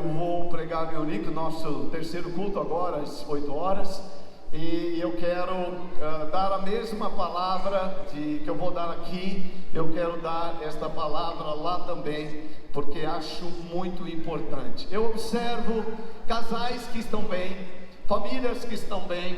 eu vou pregar meu link, nosso terceiro culto agora, às 8 horas. E eu quero dar a mesma palavra que eu vou dar aqui, eu quero dar esta palavra lá também, porque acho muito importante. Eu observo casais que estão bem, famílias que estão bem,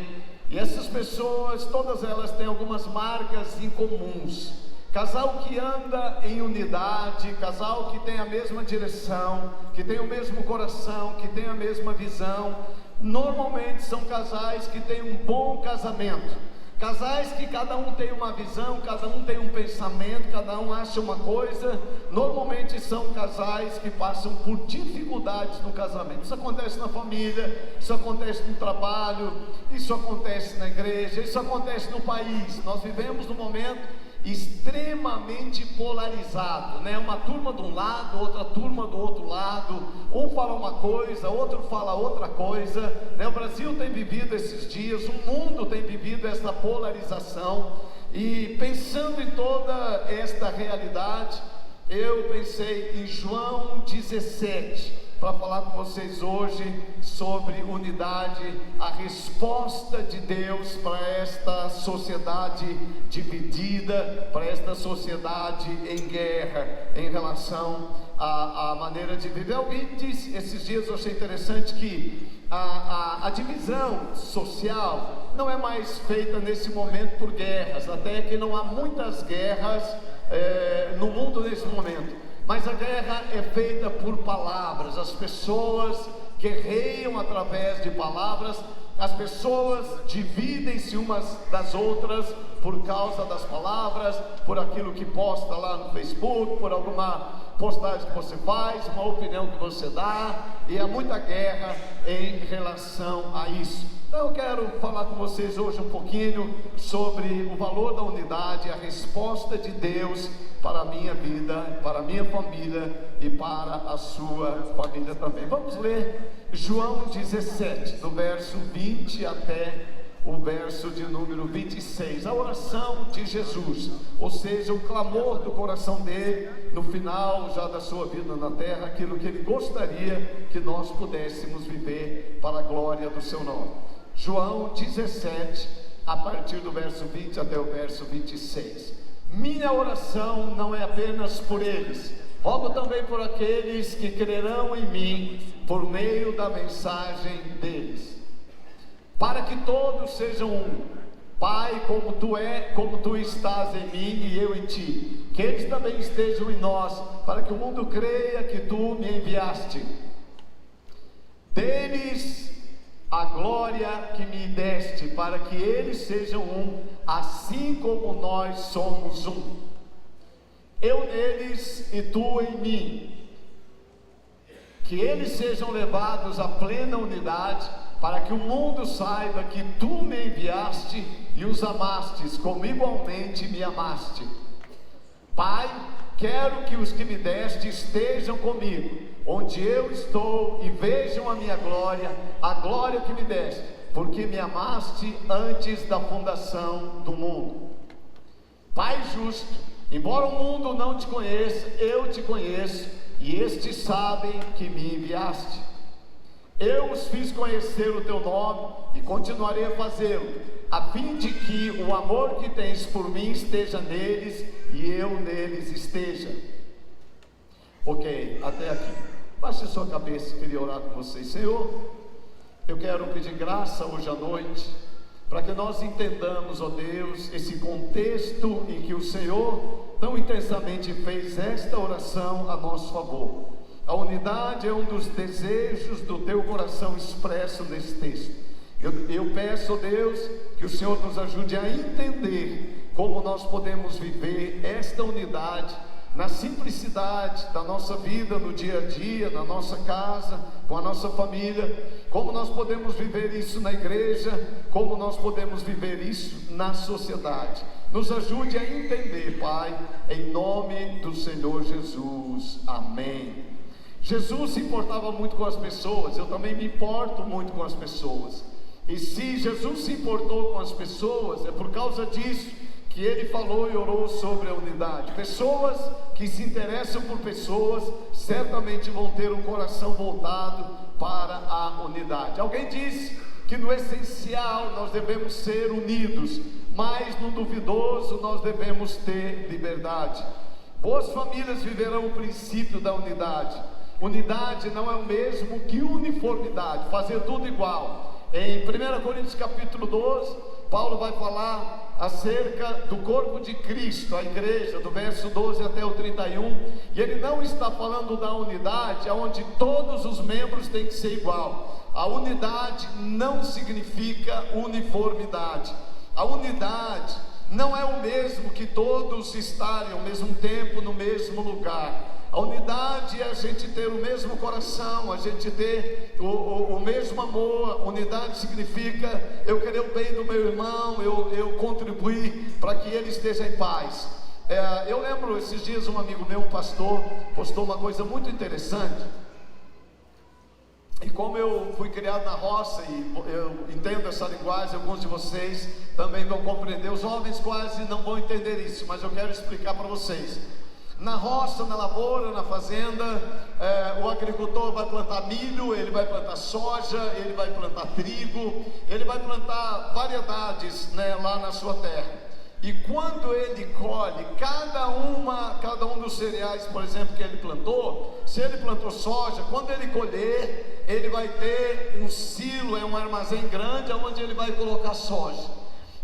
e essas pessoas, todas elas têm algumas marcas incomuns. Casal que anda em unidade, casal que tem a mesma direção, que tem o mesmo coração, que tem a mesma visão, normalmente são casais que têm um bom casamento, casais que cada um tem uma visão, cada um tem um pensamento, cada um acha uma coisa. Normalmente são casais que passam por dificuldades no casamento. Isso acontece na família, isso acontece no trabalho, isso acontece na igreja, isso acontece no país. Nós vivemos num momento extremamente polarizado, né? Uma turma de um lado, outra turma do outro lado, um fala uma coisa, outro fala outra coisa, né? O Brasil tem vivido esses dias, o mundo tem vivido essa polarização, e pensando em toda esta realidade, eu pensei em João 17, para falar com vocês hoje sobre unidade, a resposta de Deus para esta sociedade dividida, para esta sociedade em guerra, em relação à maneira de viver. Alguém disse, esses dias eu achei interessante, que a divisão social não é mais feita nesse momento por guerras, até que não há muitas guerras no mundo nesse momento. Mas a guerra é feita por palavras, as pessoas guerreiam através de palavras, as pessoas dividem-se umas das outras por causa das palavras, por aquilo que posta lá no Facebook, por alguma postagem que você faz, uma opinião que você dá, e há muita guerra em relação a isso. Então eu quero falar com vocês hoje um pouquinho sobre o valor da unidade, a resposta de Deus para a minha vida, para a minha família e para a sua família também. Vamos ler João 17, do verso 20 até o verso de número 26, a oração de Jesus, ou seja, o clamor do coração dele, no final já da sua vida na terra, aquilo que ele gostaria que nós pudéssemos viver para a glória do seu nome. João 17, a partir do verso 20 até o verso 26. Minha oração não é apenas por eles, rogo também por aqueles que crerão em mim, por meio da mensagem deles, para que todos sejam um. Pai, como tu estás em mim e eu em ti, que eles também estejam em nós, para que o mundo creia que tu me enviaste. Deles a glória que me deste, para que eles sejam um, assim como nós somos um. Eu neles e tu em mim, que eles sejam levados à plena unidade, para que o mundo saiba que tu me enviaste e os amastes, como igualmente me amaste. Pai, quero que os que me deste estejam comigo, onde eu estou, e vejam a minha glória, a glória que me deste, porque me amaste antes da fundação do mundo. Pai justo, embora o mundo não te conheça, eu te conheço, e estes sabem que me enviaste. Eu os fiz conhecer o teu nome e continuarei a fazê-lo, a fim de que o amor que tens por mim esteja neles e eu neles esteja. Ok, até aqui. Baixe sua cabeça, queria orar com vocês. Senhor, eu quero pedir graça hoje à noite, para que nós entendamos, ó Deus, esse contexto em que o Senhor tão intensamente fez esta oração a nosso favor. A unidade é um dos desejos do teu coração expresso nesse texto. Eu peço, ó Deus, que o Senhor nos ajude a entender como nós podemos viver esta unidade na simplicidade da nossa vida, no dia a dia, na nossa casa, com a nossa família, como nós podemos viver isso na igreja, como nós podemos viver isso na sociedade. Nos ajude a entender, Pai, em nome do Senhor Jesus, amém. Jesus se importava muito com as pessoas, eu também me importo muito com as pessoas, e se Jesus se importou com as pessoas, é por causa disso que ele falou e orou sobre a unidade. Pessoas que se interessam por pessoas certamente vão ter um coração voltado para a unidade. Alguém disse que no essencial nós devemos ser unidos, mas no duvidoso nós devemos ter liberdade. Boas famílias viverão o princípio da unidade. Unidade não é o mesmo que uniformidade, fazer tudo igual. Em 1 Coríntios capítulo 12, Paulo vai falar acerca do corpo de Cristo, a igreja, do verso 12 até o 31, e ele não está falando da unidade, onde todos os membros têm que ser igual. A unidade não significa uniformidade. A unidade não é o mesmo que todos estarem ao mesmo tempo no mesmo lugar. A unidade é a gente ter o mesmo coração, a gente ter o mesmo amor. Unidade significa eu querer o bem do meu irmão, eu contribuir para que ele esteja em paz. Eu lembro esses dias um amigo meu, um pastor, postou uma coisa muito interessante. E como eu fui criado na roça e eu entendo essa linguagem, alguns de vocês também vão compreender. Os jovens quase não vão entender isso, mas eu quero explicar para vocês. Na roça, na lavoura, na fazenda, o agricultor vai plantar milho, ele vai plantar soja, ele vai plantar trigo, ele vai plantar variedades, né, lá na sua terra. E quando ele colhe cada um dos cereais, por exemplo, que ele plantou, se ele plantou soja, quando ele colher, ele vai ter um silo, um armazém grande, onde ele vai colocar soja.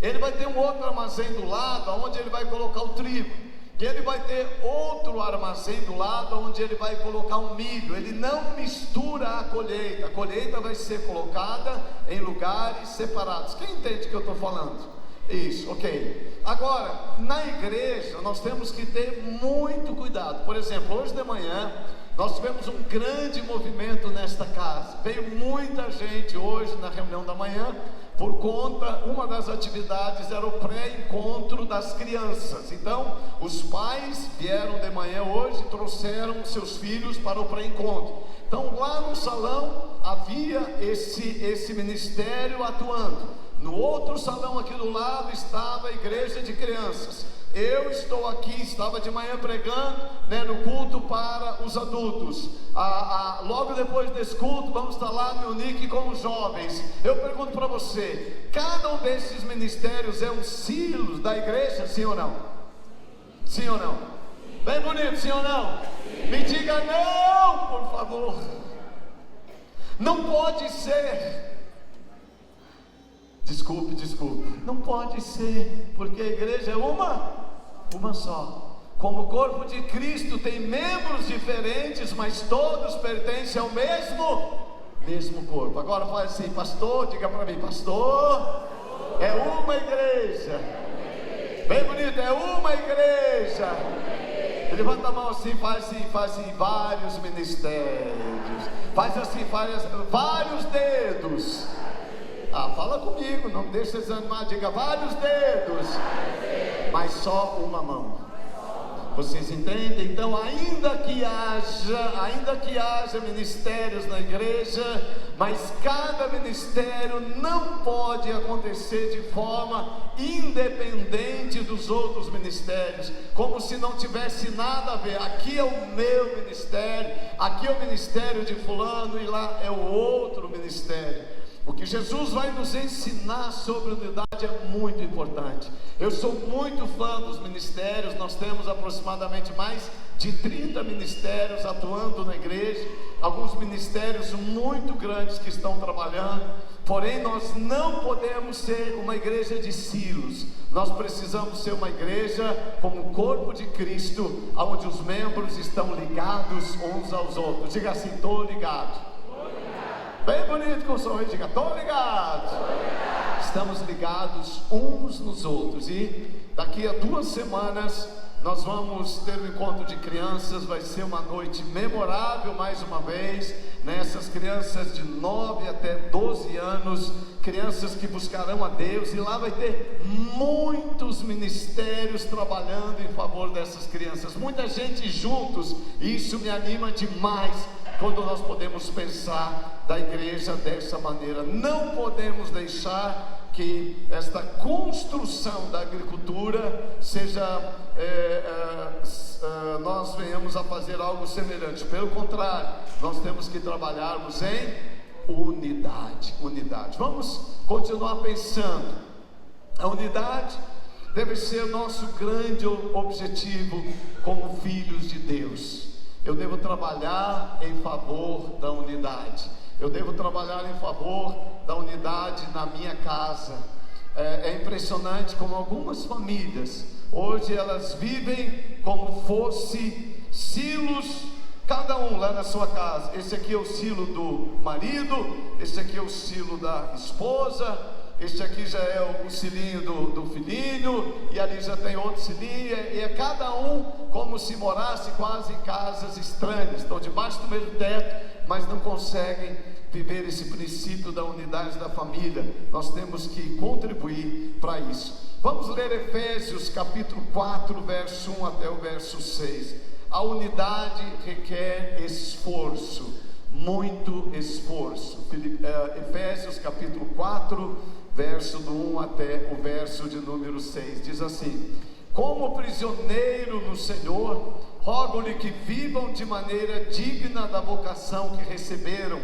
Ele vai ter um outro armazém do lado, onde ele vai colocar o trigo. E ele vai ter outro armazém do lado, onde ele vai colocar um milho. Ele não mistura a colheita vai ser colocada em lugares separados. Quem entende o que eu estou falando? Isso, ok. Agora, na igreja, nós temos que ter muito cuidado. Por exemplo, hoje de manhã, nós tivemos um grande movimento nesta casa. Veio muita gente hoje na reunião da manhã, por conta, uma das atividades era o pré-encontro das crianças. Então, os pais vieram de manhã hoje, trouxeram seus filhos para o pré-encontro. Então, lá no salão, havia esse ministério atuando. No outro salão aqui do lado estava a igreja de crianças. Eu estou aqui, estava de manhã pregando, né, no culto para os adultos. Logo depois desse culto, vamos estar lá no Unique com os jovens. Eu pergunto para você, cada um desses ministérios é um silo da igreja, sim ou não? Sim ou não? Bem bonito, sim ou não? Me diga não, por favor. Não pode ser. Desculpe, não pode ser, porque a igreja é uma só. Como o corpo de Cristo tem membros diferentes, mas todos pertencem ao mesmo corpo. Agora faz assim, pastor, diga para mim, pastor, é uma igreja. Bem bonito, é uma igreja. Levanta a mão assim, faz assim, vários ministérios. Faz assim, vários dedos. Fala comigo, não me deixe desanimar, diga vários dedos, mas só uma mão. Vocês entendem? Então, ainda que haja ministérios na igreja, mas cada ministério não pode acontecer de forma independente dos outros ministérios, como se não tivesse nada a ver. Aqui é o meu ministério, aqui é o ministério de fulano e lá é o outro ministério. O que Jesus vai nos ensinar sobre unidade é muito importante. Eu sou muito fã dos ministérios. Nós temos aproximadamente mais de 30 ministérios atuando na igreja, alguns ministérios muito grandes que estão trabalhando. Porém, nós não podemos ser uma igreja de silos. Nós precisamos ser uma igreja como o corpo de Cristo, onde os membros estão ligados uns aos outros. Diga assim, estou ligado. Bem bonito com o sorriso, diga, estou ligado. Estamos ligados uns nos outros. E daqui a 2 semanas nós vamos ter um encontro de crianças. Vai ser uma noite memorável mais uma vez, né? Essas crianças de 9 até 12 anos, crianças que buscarão a Deus. E lá vai ter muitos ministérios trabalhando em favor dessas crianças, muita gente juntos. E isso me anima demais quando nós podemos pensar da igreja dessa maneira. Não podemos deixar que esta construção da agricultura seja, nós venhamos a fazer algo semelhante. Pelo contrário, nós temos que trabalharmos em unidade. Vamos continuar pensando. A unidade deve ser nosso grande objetivo como filhos de Deus. Eu devo trabalhar em favor da unidade. Eu devo trabalhar em favor da unidade na minha casa. É impressionante como algumas famílias, hoje elas vivem como fosse silos, cada um lá na sua casa. Esse aqui é o silo do marido, esse aqui é o silo da esposa, este aqui já é o cilinho do filhinho, e ali já tem outro cilinho, e é cada um como se morasse quase em casas estranhas, estão debaixo do mesmo teto, mas não conseguem viver esse princípio da unidade da família. Nós temos que contribuir para isso. Vamos ler Efésios capítulo 4, verso 1 até o verso 6. A unidade requer esforço, muito esforço. Efésios capítulo 4, verso do 1 até o verso de número 6, diz assim: como prisioneiro no Senhor, rogo-lhe que vivam de maneira digna da vocação que receberam,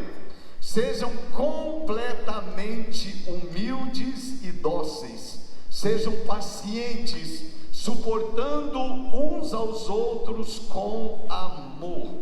sejam completamente humildes e dóceis, sejam pacientes, suportando uns aos outros com amor,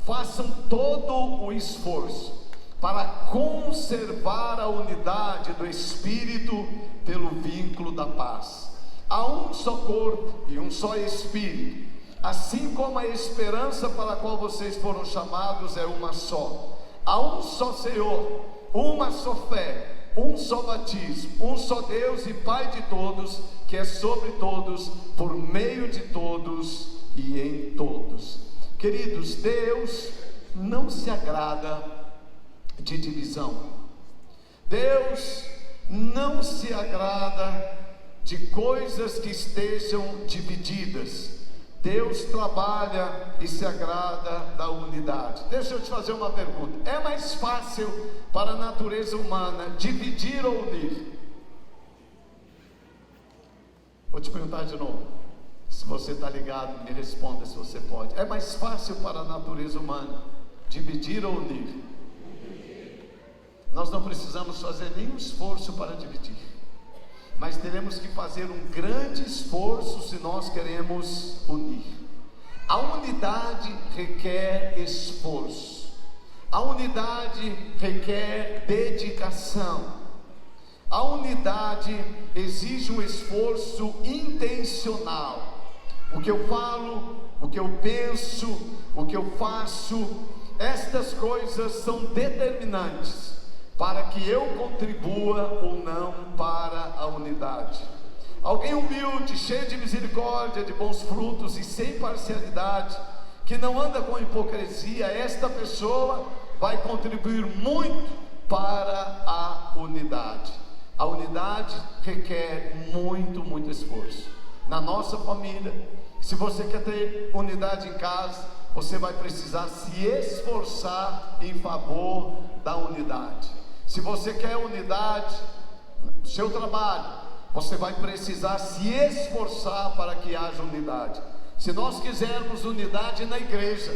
façam todo o esforço para conservar a unidade do Espírito pelo vínculo da paz. Há um só corpo e um só Espírito, assim como a esperança para a qual vocês foram chamados é uma só. Há um só Senhor, uma só fé, um só batismo, um só Deus e Pai de todos, que é sobre todos, por meio de todos e em todos. Queridos, Deus não se agrada de divisão. Deus não se agrada de coisas que estejam divididas. Deus trabalha e se agrada da unidade. Deixa eu te fazer uma pergunta: é mais fácil para a natureza humana dividir ou unir? Vou te perguntar de novo. Se você está ligado, me responda se você pode. É mais fácil para a natureza humana dividir ou unir? Nós não precisamos fazer nenhum esforço para dividir, mas teremos que fazer um grande esforço se nós queremos unir. A unidade requer esforço, a unidade requer dedicação, a unidade exige um esforço intencional. O que eu falo, o que eu penso, o que eu faço, estas coisas são determinantes para que eu contribua ou não para a unidade. Alguém humilde, cheio de misericórdia, de bons frutos e sem parcialidade, que não anda com hipocrisia, esta pessoa vai contribuir muito para a unidade. A unidade requer muito esforço. Na nossa família, se você quer ter unidade em casa, você vai precisar se esforçar em favor da unidade. Se você quer unidade no seu trabalho, você vai precisar se esforçar para que haja unidade. Se nós quisermos unidade na igreja,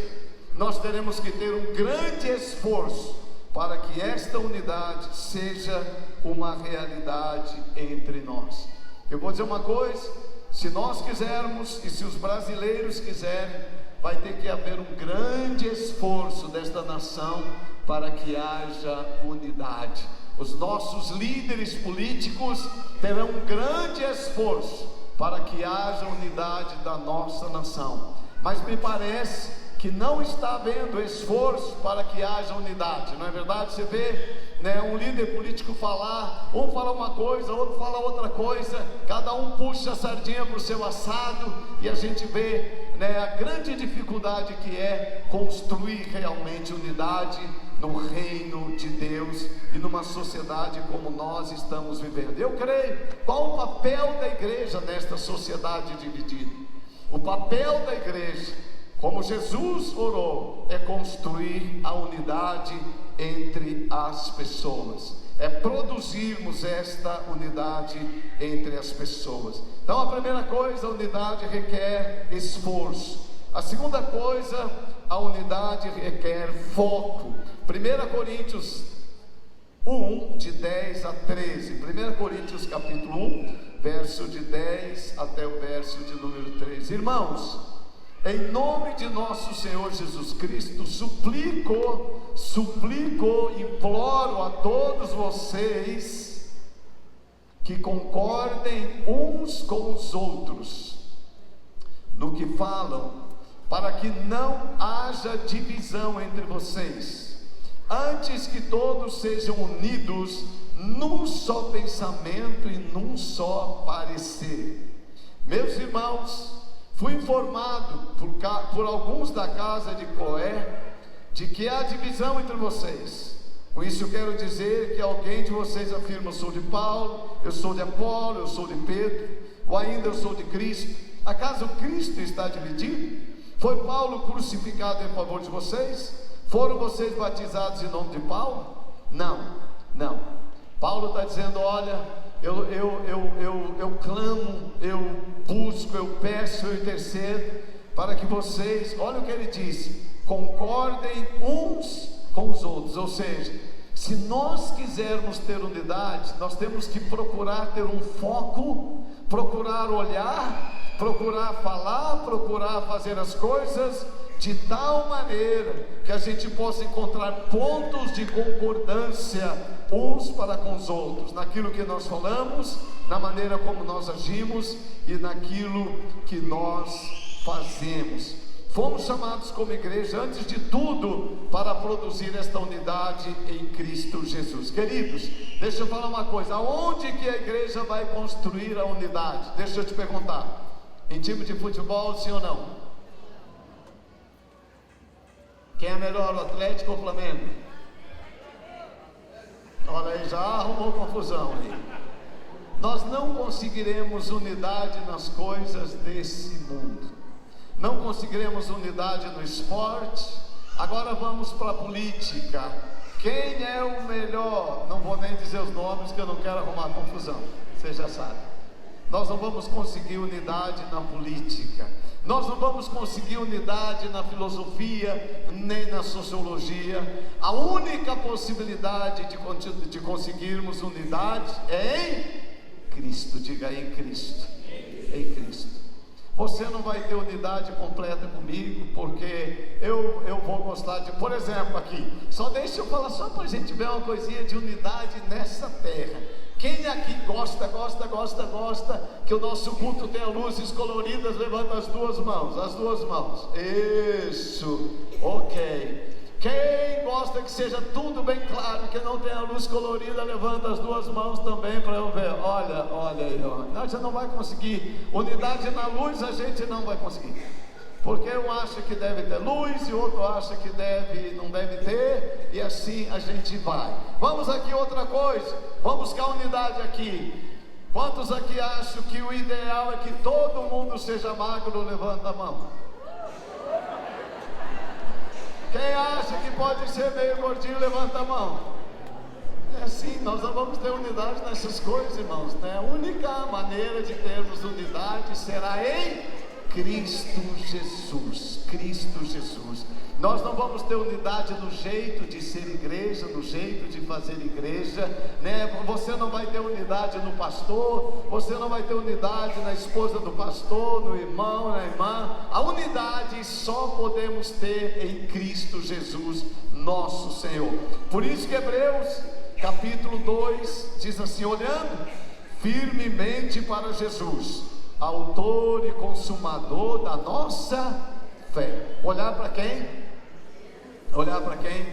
nós teremos que ter um grande esforço para que esta unidade seja uma realidade entre nós. Eu vou dizer uma coisa: se nós quisermos e se os brasileiros quiserem, vai ter que haver um grande esforço desta nação para que haja unidade. Os nossos líderes políticos terão um grande esforço para que haja unidade da nossa nação, mas me parece que não está havendo esforço para que haja unidade. Não é verdade? Você vê, né, um líder político falar, um fala uma coisa, outro fala outra coisa, cada um puxa a sardinha para o seu assado, e a gente vê, né, a grande dificuldade que é construir realmente unidade no reino de Deus e numa sociedade como nós estamos vivendo. Eu creio, qual o papel da igreja nesta sociedade dividida? O papel da igreja como Jesus orou, é construir a unidade entre as pessoas, é produzirmos esta unidade entre as pessoas. Então a primeira coisa, a unidade requer esforço. A segunda coisa, a unidade requer foco. 1 Coríntios 1, de 10 a 13. 1 Coríntios capítulo 1, verso de 10 até o verso de número 13. Irmãos, em nome de nosso Senhor Jesus Cristo, suplico, imploro a todos vocês que concordem uns com os outros no que falam, para que não haja divisão entre vocês, antes que todos sejam unidos num só pensamento e num só parecer. Meus irmãos, fui informado por alguns da casa de Cloé de que há divisão entre vocês. Com isso eu quero dizer que alguém de vocês afirma: eu sou de Paulo, eu sou de Apolo, eu sou de Pedro, ou ainda eu sou de Cristo. Acaso Cristo está dividido? Foi Paulo crucificado em favor de vocês? Foram vocês batizados em nome de Paulo? Não. Paulo está dizendo: olha, eu clamo, eu busco, eu peço, eu intercedo para que vocês, olha o que ele disse, concordem uns com os outros. Ou seja, se nós quisermos ter unidade, nós temos que procurar ter um foco, procurar olhar, procurar falar, procurar fazer as coisas de tal maneira que a gente possa encontrar pontos de concordância uns para com os outros, naquilo que nós falamos, na maneira como nós agimos e naquilo que nós fazemos. Fomos chamados como igreja, antes de tudo, para produzir esta unidade em Cristo Jesus. Queridos, deixa eu falar uma coisa: aonde que a igreja vai construir a unidade? Deixa eu te perguntar: em time de futebol, sim ou não? Quem é melhor, o Atlético ou o Flamengo? Olha aí, já arrumou confusão aí. Nós não conseguiremos unidade nas coisas desse mundo, não conseguiremos unidade no esporte. Agora vamos para a política. Quem é o melhor? Não vou nem dizer os nomes, que eu não quero arrumar confusão, você já sabe. Nós não vamos conseguir unidade na política, nós não vamos conseguir unidade na filosofia, nem na sociologia. A única possibilidade de conseguirmos unidade é em Cristo. Diga aí, em Cristo. Em Cristo. Você não vai ter unidade completa comigo, porque eu vou gostar de, por exemplo, aqui, só deixa eu falar, só para a gente ver uma coisinha de unidade nessa terra. Quem aqui gosta que o nosso culto tenha luzes coloridas? Levanta as duas mãos. Isso, ok. Quem gosta que seja tudo bem claro, que não tenha luz colorida? Levanta as duas mãos também para eu ver. Olha aí, ó. Não, você não vai conseguir unidade na luz, a gente não vai conseguir, porque um acha que deve ter luz e o outro acha que não deve ter, e assim a gente vai. Vamos aqui outra coisa, vamos buscar unidade aqui. Quantos aqui acham que o ideal é que todo mundo seja magro? Levanta a mão. Quem acha que pode ser meio gordinho? Levanta a mão. É assim, nós não vamos ter unidade nessas coisas, irmãos, né? A única maneira de termos unidade será em Cristo Jesus. Cristo Jesus. Nós não vamos ter unidade no jeito de ser igreja, no jeito de fazer igreja, né? Você não vai ter unidade no pastor, você não vai ter unidade na esposa do pastor, no irmão, na irmã. A unidade só podemos ter em Cristo Jesus, nosso Senhor. Por isso que Hebreus capítulo 2 diz assim: olhando firmemente para Jesus, autor e consumador da nossa fé. Olhar para quem? Olhar para quem?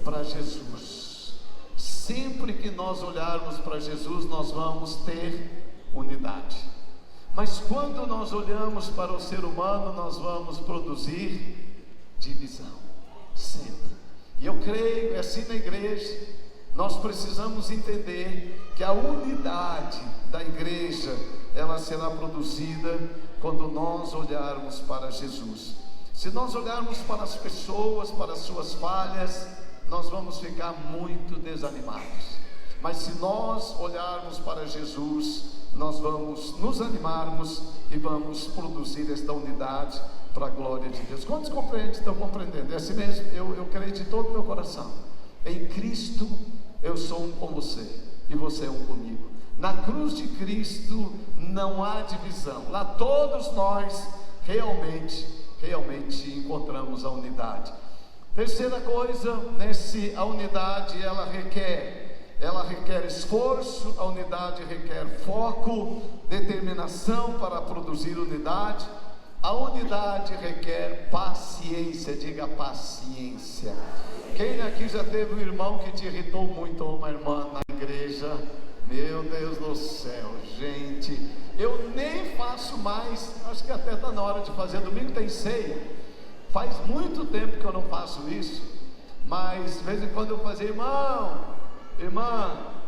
Para Jesus. Sempre que nós olharmos para Jesus, nós vamos ter unidade. Mas quando nós olhamos para o ser humano, nós vamos produzir divisão. Sempre. E eu creio, é assim na igreja. Nós precisamos entender que a unidade da igreja, ela será produzida quando nós olharmos para Jesus. Se nós olharmos para as pessoas, para as suas falhas, nós vamos ficar muito desanimados. Mas se nós olharmos para Jesus, nós vamos nos animarmos e vamos produzir esta unidade para a glória de Deus. Quantos compreendem? Estão compreendendo? É assim mesmo, eu creio de todo o meu coração. Em Cristo eu sou um com você e você é um comigo. Na cruz de Cristo não há divisão. Lá todos nós realmente encontramos a unidade. Terceira coisa, a unidade ela requer esforço, a unidade requer foco, determinação para produzir unidade. A unidade requer paciência, diga paciência. Quem aqui já teve um irmão que te irritou muito, ou uma irmã na igreja? Meu Deus do céu, gente, eu nem faço mais, acho que até está na hora de fazer, domingo tem ceia, faz muito tempo que eu não faço isso, mas de vez em quando eu fazia, irmã,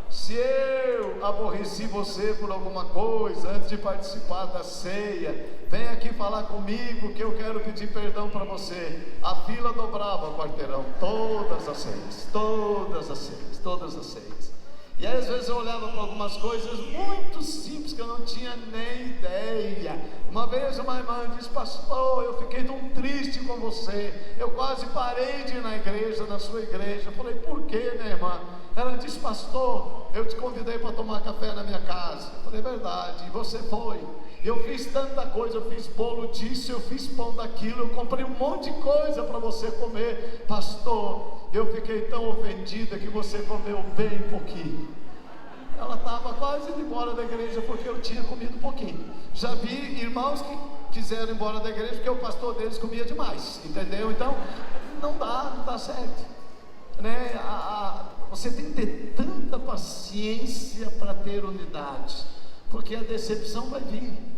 se eu aborreci você por alguma coisa, antes de participar da ceia, vem aqui falar comigo que eu quero pedir perdão para você. A fila dobrava o quarteirão, todas as ceias. E aí às vezes eu olhava para algumas coisas muito simples que eu não tinha nem ideia. Uma vez uma irmã disse: pastor, eu fiquei tão triste com você, eu quase parei de ir na igreja, na sua igreja. Eu falei: por quê, né, irmã? Ela disse: pastor, eu te convidei para tomar café na minha casa. Eu falei: verdade, e você foi. Eu fiz tanta coisa, eu fiz bolo disso, eu fiz pão daquilo, eu comprei um monte de coisa para você comer. Pastor, eu fiquei tão ofendida que você comeu bem pouquinho. Ela estava quase indo embora da igreja porque eu tinha comido pouquinho. Já vi irmãos que quiseram ir embora da igreja porque o pastor deles comia demais, entendeu? Então, não dá certo, né? Você tem que ter tanta paciência para ter unidade, porque a decepção vai vir.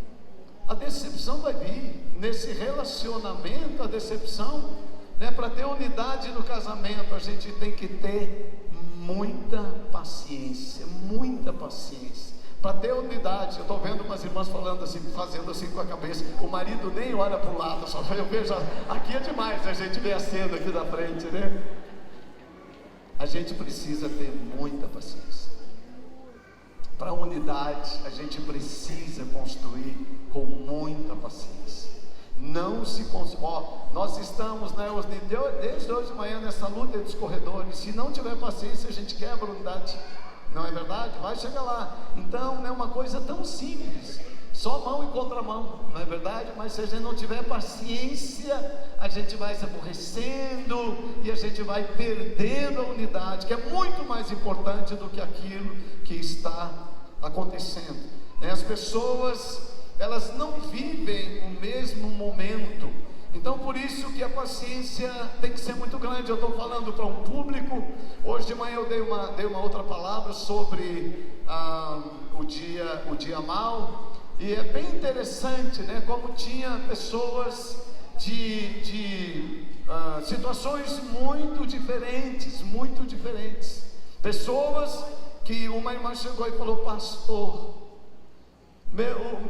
Nesse relacionamento, a decepção, né? Para ter unidade no casamento, a gente tem que ter muita paciência. Para ter unidade, eu estou vendo umas irmãs falando assim, fazendo assim com a cabeça, o marido nem olha para o lado, só eu vejo, aqui é demais, a gente vê a cena aqui da frente, né? A gente precisa ter muita paciência. Para a unidade, a gente precisa construir com muita paciência. Não se nós estamos, né, desde hoje de manhã nessa luta dos corredores. Se não tiver paciência, a gente quebra a unidade, não é verdade? Vai chegar lá. Então, não é uma coisa tão simples, só mão e contramão, não é verdade? Mas se a gente não tiver paciência, a gente vai se aborrecendo e a gente vai perdendo a unidade, que é muito mais importante do que aquilo que está acontecendo. As pessoas, elas não vivem o mesmo momento. Então por isso que a paciência tem que ser muito grande. Eu estou falando para um público. Hoje de manhã eu dei uma outra palavra sobre o dia mau. E é bem interessante, né? Como tinha pessoas de situações muito diferentes. Pessoas que uma irmã chegou e falou: pastor,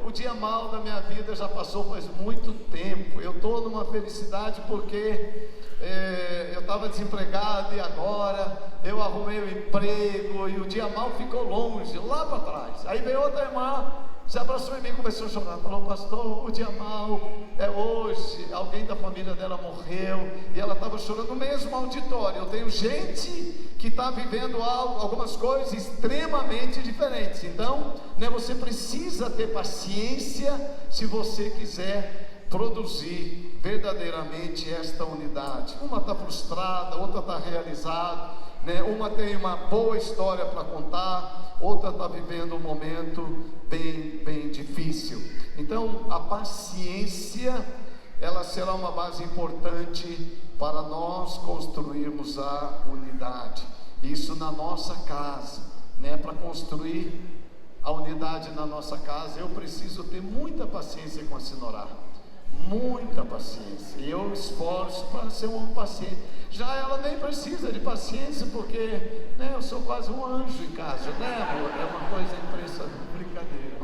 o dia mau da minha vida já passou faz muito tempo. Eu estou numa felicidade porque eu estava desempregado e agora eu arrumei um emprego e o dia mau ficou longe, lá para trás. Aí veio outra irmã, se abraçou em mim e começou a chorar. Falou: pastor, o dia mau é hoje, alguém da família dela morreu. E ela estava chorando no mesmo auditório. Eu tenho gente que está vivendo algumas coisas extremamente diferentes. Então, né, você precisa ter paciência se você quiser produzir verdadeiramente esta unidade. Uma está frustrada, outra está realizada, né? Uma tem uma boa história para contar, outra está vivendo um momento bem difícil. Então a paciência, ela será uma base importante para nós construirmos a unidade. Isso na nossa casa, né? Para construir a unidade na nossa casa, eu preciso ter muita paciência com a Sinorá, muita paciência. Eu esforço para ser um homem paciente. Já ela nem precisa de paciência, porque, né, eu sou quase um anjo em casa, né, amor? É uma coisa impressionante, brincadeira.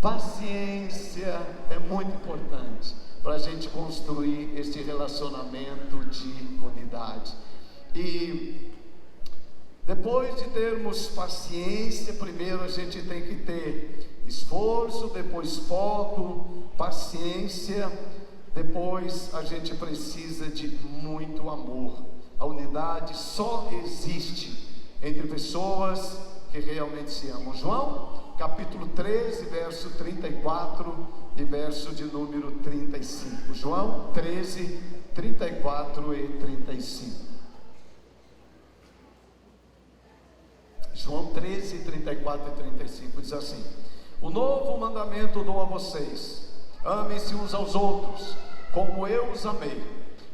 Paciência é muito importante. para a gente construir esse relacionamento de unidade. E depois de termos paciência, primeiro a gente tem que ter esforço, depois foco, paciência, depois a gente precisa de muito amor. A unidade só existe entre pessoas que realmente se amam. João, capítulo 13, verso 34 e verso de número 35. João 13, 34 e 35. João 13, 34 e 35 diz assim: o novo mandamento dou a vocês: amem-se uns aos outros, como eu os amei.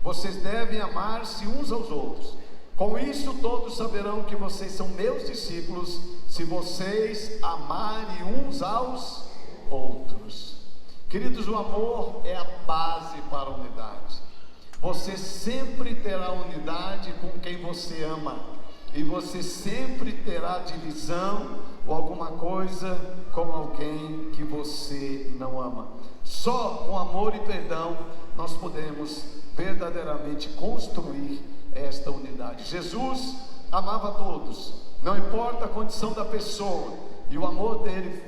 Vocês devem amar-se uns aos outros. Com isso todos saberão que vocês são meus discípulos, se vocês amarem uns aos outros. Queridos, o amor é a base para a unidade. Você sempre terá unidade com quem você ama, e você sempre terá divisão ou alguma coisa com alguém que você não ama. Só com amor e perdão nós podemos verdadeiramente construir esta unidade. Jesus amava todos, não importa a condição da pessoa, e o amor dele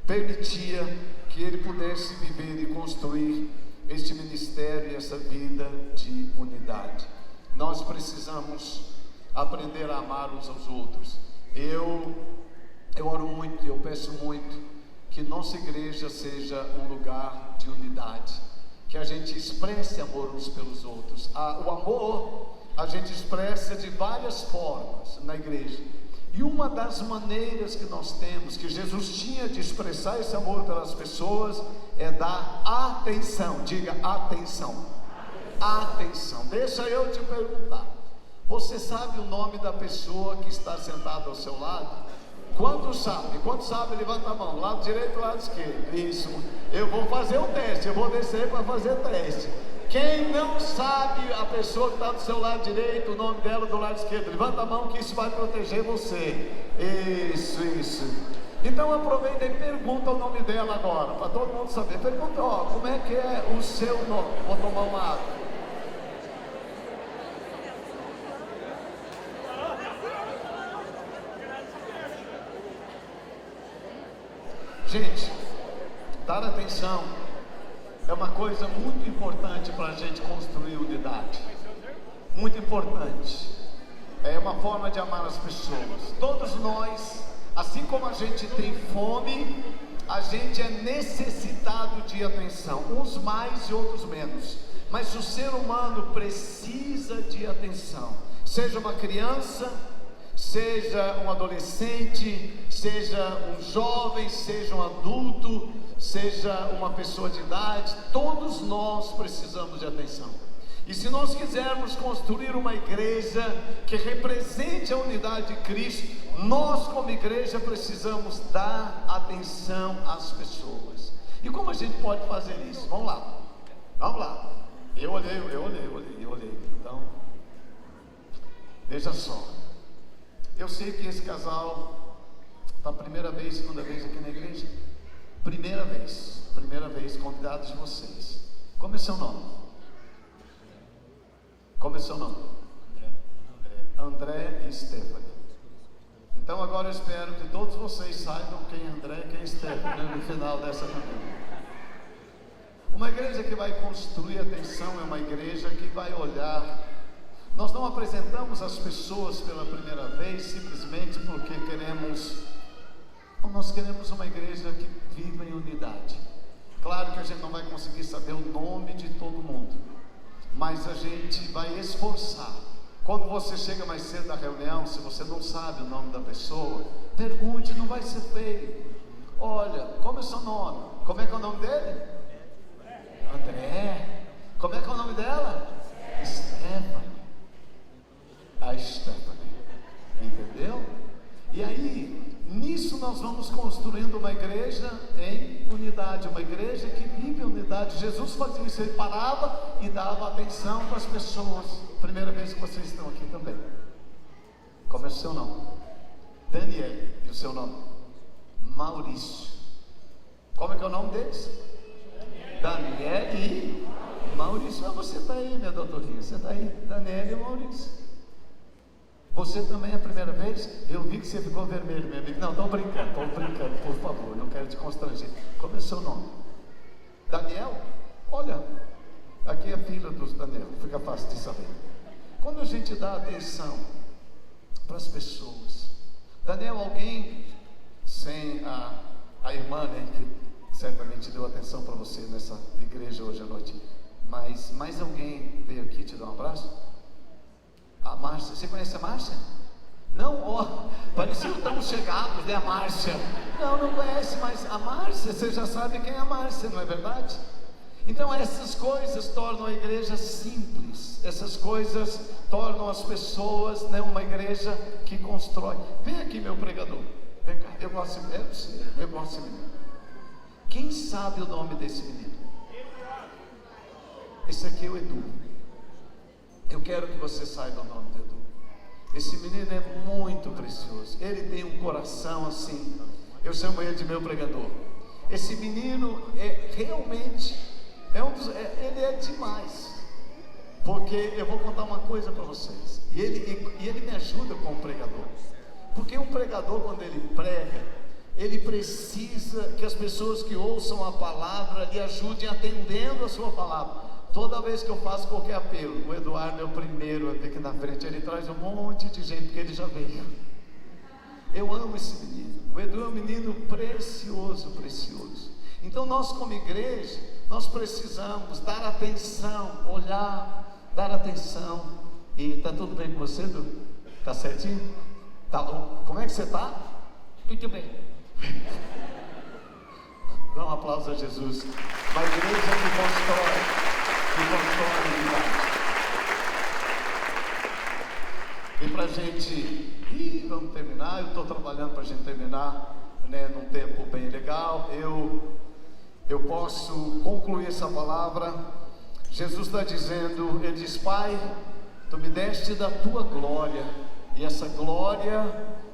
permitia que ele pudesse viver e construir este ministério e essa vida de unidade. Nós precisamos aprender a amar uns aos outros. Eu oro muito, eu peço muito que nossa igreja seja um lugar de unidade, que a gente expresse amor uns pelos outros. O amor a gente expressa de várias formas na igreja, e uma das maneiras que nós temos, que Jesus tinha de expressar esse amor pelas pessoas, é dar atenção. Diga atenção. Atenção. Deixa eu te perguntar: você sabe o nome da pessoa que está sentada ao seu lado? Quantos sabe? Quantos sabe? Levanta a mão. Lado direito, lado esquerdo. Isso. Eu vou fazer um teste. Eu vou descer para fazer teste. Quem não sabe a pessoa que está do seu lado direito, o nome dela do lado esquerdo, levanta a mão, que isso vai proteger você. Isso. Então aproveita e pergunta o nome dela agora, para todo mundo saber. Pergunta, como é que é o seu nome? Vou tomar uma água. Gente, dar atenção é uma coisa muito importante para a gente construir unidade. Muito importante. É uma forma de amar as pessoas. Todos nós, assim como a gente tem fome, a gente é necessitado de atenção. Uns mais e outros menos. Mas o ser humano precisa de atenção. Seja uma criança, seja um adolescente, seja um jovem, seja um adulto, seja uma pessoa de idade, todos nós precisamos de atenção. E se nós quisermos construir uma igreja que represente a unidade de Cristo, nós como igreja precisamos dar atenção às pessoas. E como a gente pode fazer isso? Vamos lá. Eu olhei. Então, veja só. Eu sei que esse casal está a primeira vez, segunda vez aqui na igreja. Primeira vez, convidados de vocês. Como é seu nome? André e Stephanie. Então agora eu espero que todos vocês saibam quem é André e quem é Stephanie no final dessa reunião. Uma igreja que vai construir atenção é uma igreja que vai olhar. Nós não apresentamos as pessoas pela primeira vez simplesmente porque nós queremos uma igreja que viva em unidade. Claro que a gente não vai conseguir saber o nome de todo mundo, mas a gente vai esforçar. Quando você chega mais cedo na reunião, se você não sabe o nome da pessoa, pergunte, não vai ser feio. Olha, como é o seu nome? Como é que é o nome dele? André. Como é que é o nome dela? Stephanie. A Stephanie. Entendeu? E aí, nisso nós vamos construindo uma igreja em unidade, uma igreja que vive em unidade. Jesus fazia isso, ele parava e dava atenção para as pessoas. Primeira vez que vocês estão aqui também. Como é o seu nome? Daniel. E o seu nome? Maurício. Como é que é o nome deles? Daniel e Maurício, você está aí, minha doutorinha, você está aí, Daniela e Maurício. Você também é a primeira vez? Eu vi que você ficou vermelho, meu amigo. Não, estou brincando, por favor, não quero te constranger. Como é o seu nome? Daniel? Olha, aqui é a filha dos Daniel, fica fácil de saber. Quando a gente dá atenção para as pessoas, Daniel, alguém sem a irmã, né, que certamente deu atenção para você nessa igreja hoje à noite, mas mais alguém veio aqui te dar um abraço? A Márcia, você conhece a Márcia? Não, ó, pareciam tão chegados, né, a Márcia? Não conhece, mas a Márcia, você já sabe quem é a Márcia, não é verdade? Então essas coisas tornam a igreja simples, essas coisas tornam as pessoas, né, uma igreja que constrói. Vem aqui, meu pregador, vem cá, eu gosto de menino. Quem sabe o nome desse menino? Esse aqui é o Edu. Eu quero que você saiba o nome do Edu. Esse menino é muito precioso, ele tem um coração assim, eu chamo ele de meu pregador. Esse menino é realmente... ele é demais, porque eu vou contar uma coisa para vocês, e ele me ajuda como pregador, porque um pregador, quando ele prega, ele precisa que as pessoas que ouçam a palavra lhe ajudem atendendo a sua palavra. Toda vez que eu faço qualquer apelo, o Eduardo é o primeiro a ter aqui na frente, ele traz um monte de gente, porque ele já veio. Eu amo esse menino, o Edu é um menino precioso. Então nós como igreja, nós precisamos dar atenção, olhar, dar atenção. E está tudo bem com você, Edu? Está certinho? Tá bom. Como é que você está? Muito bem. Dá um aplauso a Jesus. Uma igreja que constrói unidade. E para a gente, vamos terminar. Eu estou trabalhando para a gente terminar, né, num tempo bem legal. Eu posso concluir essa palavra. Jesus está dizendo, ele diz: Pai, tu me deste da tua glória, e essa glória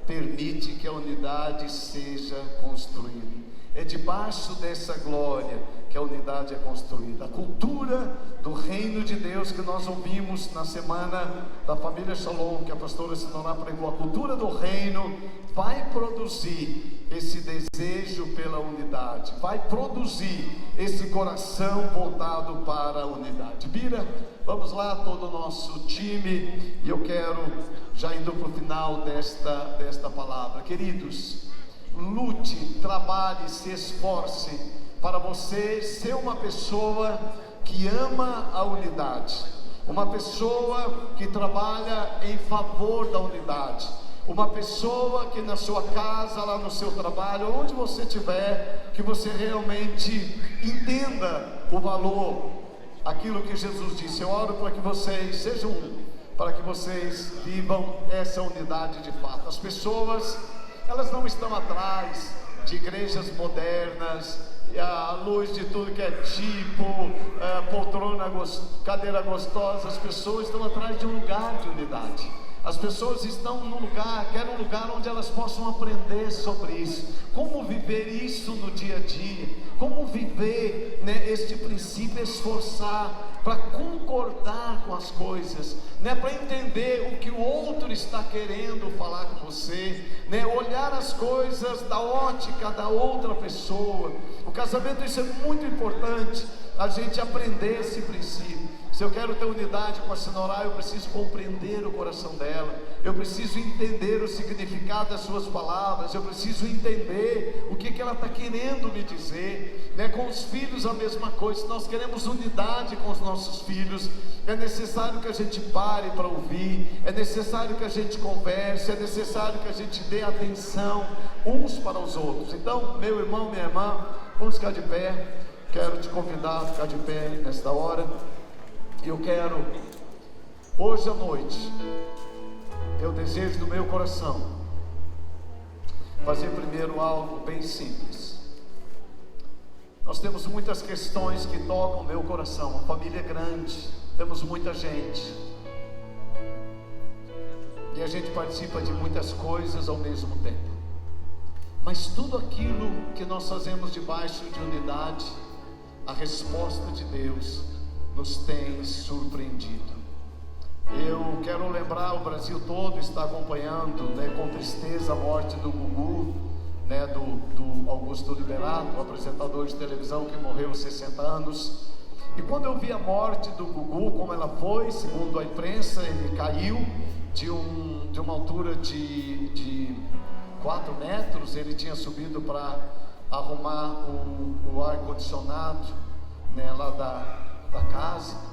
permite que a unidade seja construída. É debaixo dessa glória que a unidade é construída. A cultura do reino de Deus que nós ouvimos na semana da família Shalom, que a pastora Sinoná pregou, a cultura do reino vai produzir esse desejo pela unidade, vai produzir esse coração voltado para a unidade. Bira, vamos lá, todo o nosso time, e eu quero, já indo para o final desta palavra, queridos, lute, trabalhe, se esforce para você ser uma pessoa que ama a unidade, uma pessoa que trabalha em favor da unidade, uma pessoa que na sua casa, lá no seu trabalho, onde você estiver, que você realmente entenda o valor, aquilo que Jesus disse. Eu oro para que vocês sejam para que vocês vivam essa unidade de fato. As pessoas, elas não estão atrás de igrejas modernas, à luz de tudo que é tipo, poltrona, cadeira gostosa. As pessoas estão atrás de um lugar de unidade. As pessoas estão num lugar, querem um lugar onde elas possam aprender sobre isso, como viver isso no dia a dia, como viver, né, este princípio, esforçar para concordar com as coisas, né, para entender o que o outro está querendo falar com você, né, olhar as coisas da ótica da outra pessoa. O casamento, isso é muito importante, a gente aprender esse princípio. Se eu quero ter unidade com a Sinoná, eu preciso compreender o coração dela, eu preciso entender o significado das suas palavras, eu preciso entender o que ela está querendo me dizer, né? Com os filhos a mesma coisa. Se nós queremos unidade com os nossos filhos, é necessário que a gente pare para ouvir, é necessário que a gente converse, é necessário que a gente dê atenção uns para os outros. Então, meu irmão, minha irmã, vamos ficar de pé. Quero te convidar a ficar de pé nesta hora. Eu quero, hoje à noite, eu desejo do meu coração fazer primeiro algo bem simples. Nós temos muitas questões que tocam o meu coração. A família é grande, temos muita gente, e a gente participa de muitas coisas ao mesmo tempo. Mas tudo aquilo que nós fazemos debaixo de unidade, a resposta de Deus nos tem surpreendido. Eu quero lembrar, o Brasil todo está acompanhando, né, com tristeza, a morte do Gugu, né, do Augusto Liberato, o apresentador de televisão que morreu aos 60 anos. E quando eu vi a morte do Gugu, como ela foi, segundo a imprensa, ele caiu de uma altura de 4 metros, ele tinha subido para arrumar o ar-condicionado, né, lá da casa.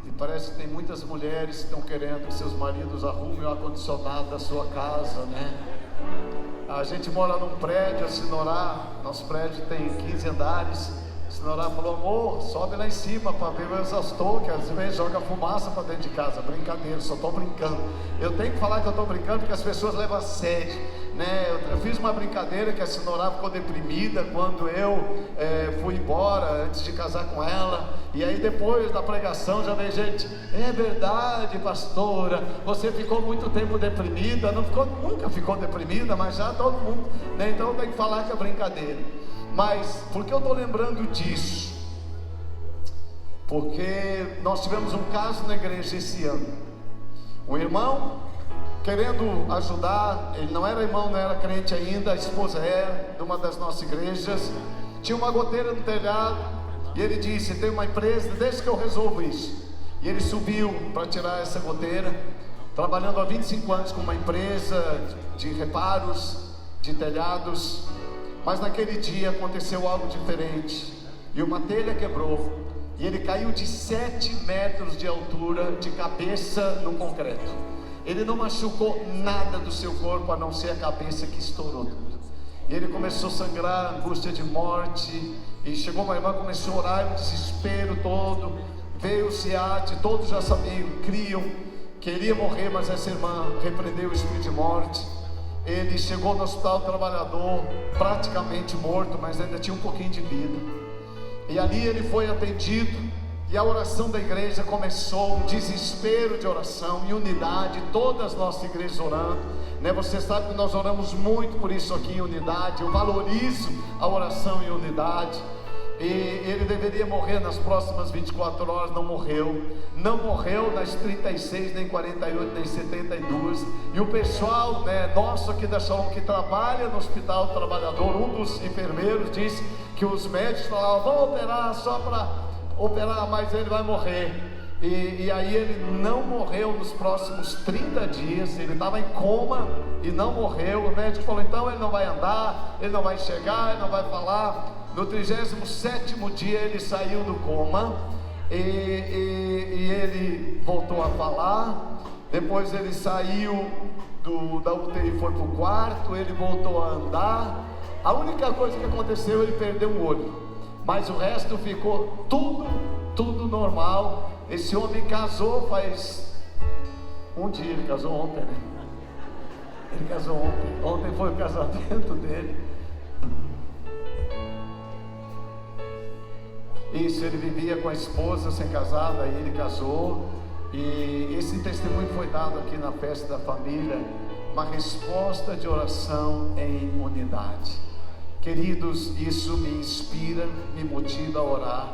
E parece que tem muitas mulheres que estão querendo que seus maridos arrumem o ar-condicionado da sua casa, né? A gente mora num prédio, a Sinorá, nosso prédio tem 15 andares. A Sinorá falou: amor, sobe lá em cima para ver o exaustor, que às vezes joga fumaça para dentro de casa. Brincadeira, só estou brincando. Eu tenho que falar que eu estou brincando porque as pessoas levam a sério, né? Eu fiz uma brincadeira que a Sinorá ficou deprimida quando eu fui embora, antes de casar com ela. E aí depois da pregação já veio gente: é verdade, pastora, você ficou muito tempo deprimida. Não ficou, nunca ficou deprimida, mas já todo mundo, né? Então tem que falar que é brincadeira. Mas por que eu estou lembrando disso? Porque nós tivemos um caso na igreja esse ano. Um irmão querendo ajudar, ele não era irmão, não era crente ainda, a esposa era, de uma das nossas igrejas. Tinha uma goteira no telhado, e ele disse: tem uma empresa, deixa que eu resolvo isso. E ele subiu para tirar essa goteira, trabalhando há 25 anos com uma empresa de reparos de telhados. Mas naquele dia aconteceu algo diferente, e uma telha quebrou, e ele caiu de 7 metros de altura, de cabeça no concreto. Ele não machucou nada do seu corpo, a não ser a cabeça que estourou tudo. E ele começou a sangrar, angústia de morte, e chegou uma irmã, começou a orar, um desespero todo. Veio o SEAT, todos já sabiam, criam que ele ia morrer, mas essa irmã repreendeu o espírito de morte. Ele chegou no hospital trabalhador, praticamente morto, mas ainda tinha um pouquinho de vida. E ali ele foi atendido, e a oração da igreja começou, um desespero de oração, em unidade, todas as nossas igrejas orando, né? Você sabe que nós oramos muito por isso aqui em unidade. Eu valorizo a oração em unidade. E ele deveria morrer nas próximas 24 horas, não morreu. Não morreu nas 36, nem 48, nem 72. E o pessoal, né, nosso aqui da Shalom, que trabalha no hospital trabalhador, um dos enfermeiros disse que os médicos falavam: vão operar só para operar, mas ele vai morrer. E aí ele não morreu nos próximos 30 dias, ele estava em coma e não morreu. O médico falou: então ele não vai andar, ele não vai enxergar, ele não vai falar. No 37º dia ele saiu do coma e ele voltou a falar. Depois ele saiu da UTI, foi para o quarto, ele voltou a andar. A única coisa que aconteceu, ele perdeu um olho, mas o resto ficou tudo normal. Esse homem casou faz um dia, ele casou ontem, né? Ele casou ontem foi o casamento dele. Isso, ele vivia com a esposa sem casada, aí ele casou. E esse testemunho foi dado aqui na festa da família, uma resposta de oração em unidade. Queridos, isso me inspira, me motiva a orar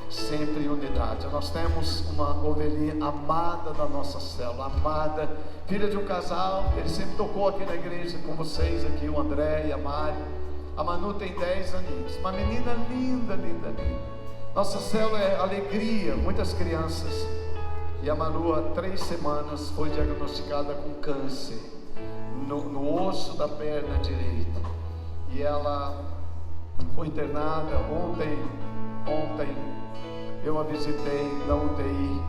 sempre em unidade. Nós temos uma ovelhinha amada da nossa célula, amada, filha de um casal, ele sempre tocou aqui na igreja com vocês aqui, o André e a Mari. A Manu tem 10 aninhos, uma menina linda, linda, linda. Nossa célula é alegria, muitas crianças. E a Manu, há 3 semanas, foi diagnosticada com câncer no osso da perna direita. E ela foi internada. Ontem eu a visitei na UTI.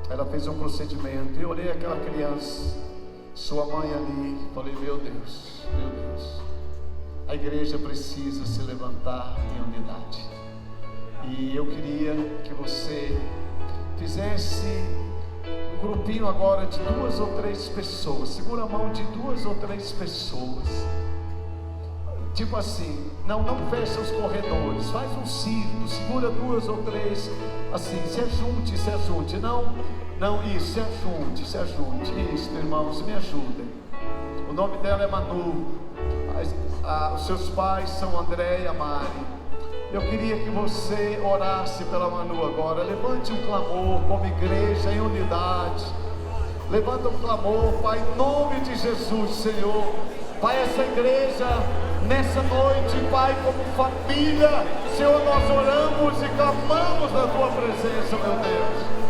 Ela fez um procedimento. Eu olhei aquela criança, sua mãe ali, falei: meu Deus, a igreja precisa se levantar em unidade. E eu queria que você fizesse um grupinho agora de 2 ou 3 pessoas. Segura a mão de 2 ou 3 pessoas. Tipo assim, não fecha os corredores, faz um círculo, segura 2 ou 3, assim, se ajunte, não, isso, se ajunte, isso, irmãos, me ajudem. O nome dela é Manu, os seus pais são André e a Mari. Eu queria que você orasse pela Manu agora. Levante um clamor como igreja em unidade. Levanta um clamor, Pai, em nome de Jesus, Senhor. Pai, essa igreja, nessa noite, Pai, como família, Senhor, nós oramos e clamamos na Tua presença, meu Deus.